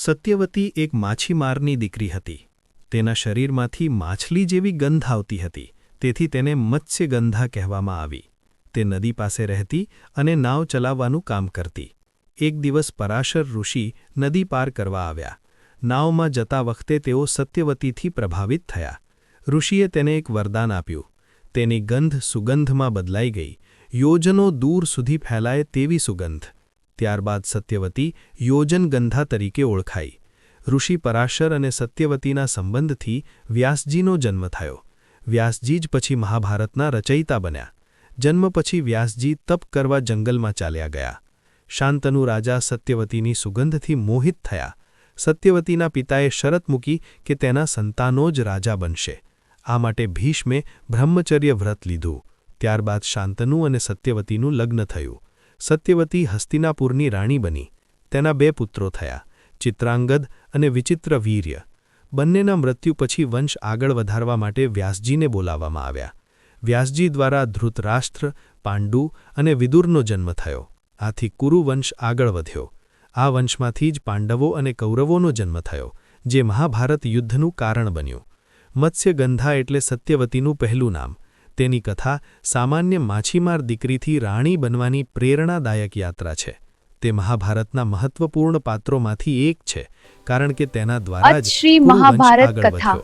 સત્યવતી એક માછીમારની દીકરી હતી. તેના શરીરમાંથી માછલી જેવી ગંધ આવતી હતી, તેથી તેને મત્સ્યગંધા કહેવામાં આવી. તે નદી પાસે રહેતી અને નાવ ચલાવવાનું કામ કરતી. એક દિવસ પરાશર ઋષિ નદી પાર કરવા આવ્યા. નાવમાં જતા વખતે તેઓ સત્યવતીથી પ્રભાવિત થયા. ઋષિએ તેને એક વરદાન આપ્યું. તેની ગંધ સુગંધમાં બદલાઈ ગઈ, યોજનો દૂર સુધી ફેલાય તેવી સુગંધ. ત્યારબાદ સત્યવતી યોજનગંધા તરીકે ઓળખાઈ. ઋષિ પરાશર અને સત્યવતીના સંબંધથી વ્યાસજીનો જન્મ થયો. વ્યાસજી જ પછી મહાભારતના રચયિતા બન્યા. જન્મ પછી વ્યાસજી તપ કરવા જંગલમાં ચાલ્યા ગયા. શાંતનુ રાજા સત્યવતીની સુગંધથી મોહિત થયા. સત્યવતીના પિતાએ શરત મૂકી કે તેના સંતાનો જ રાજા બનશે. આ માટે ભીષ્મે બ્રહ્મચર્ય વ્રત લીધું. ત્યારબાદ શાંતનુ અને સત્યવતીનું લગ્ન થયું. સત્યવતી હસ્તિનાપુરની રાણી બની. તેના 2 પુત્રો થયા, ચિત્રાંગદ અને વિચિત્રવીર્ય. બંનેના મૃત્યુ પછી વંશ આગળ વધારવા માટે વ્યાસજીને બોલાવવામાં આવ્યા. વ્યાસજી દ્વારા ધૃતરાષ્ટ્ર, પાંડુ અને વિદુરનો જન્મ થયો. આથી કુરુવંશ આગળ વધ્યો. આ વંશમાંથી જ પાંડવો અને કૌરવોનો જન્મ થયો, જે મહાભારત યુદ્ધનું કારણ બન્યું. મત્સ્યગંધા એટલે સત્યવતીનું પહેલું નામ. તેની કથા સામાન્ય માછીમાર દીકરીથી રાણી બનવાની પ્રેરણાદાયક યાત્રા છે. તે મહાભારતના મહત્વપૂર્ણ પાત્રોમાંથી એક છે, કારણ કે તેના દ્વારા જ શ્રી મહાભારત કથા. વધ્યો.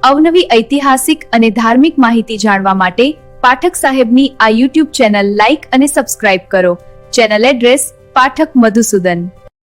અવનવી ઐતિહાસિક અને ધાર્મિક માહિતી જાણવા માટે પાઠક સાહેબની આ યુટ્યુબ ચેનલ લાઇક અને સબસ્ક્રાઇબ કરો. Channel address Pathak Madhusudan.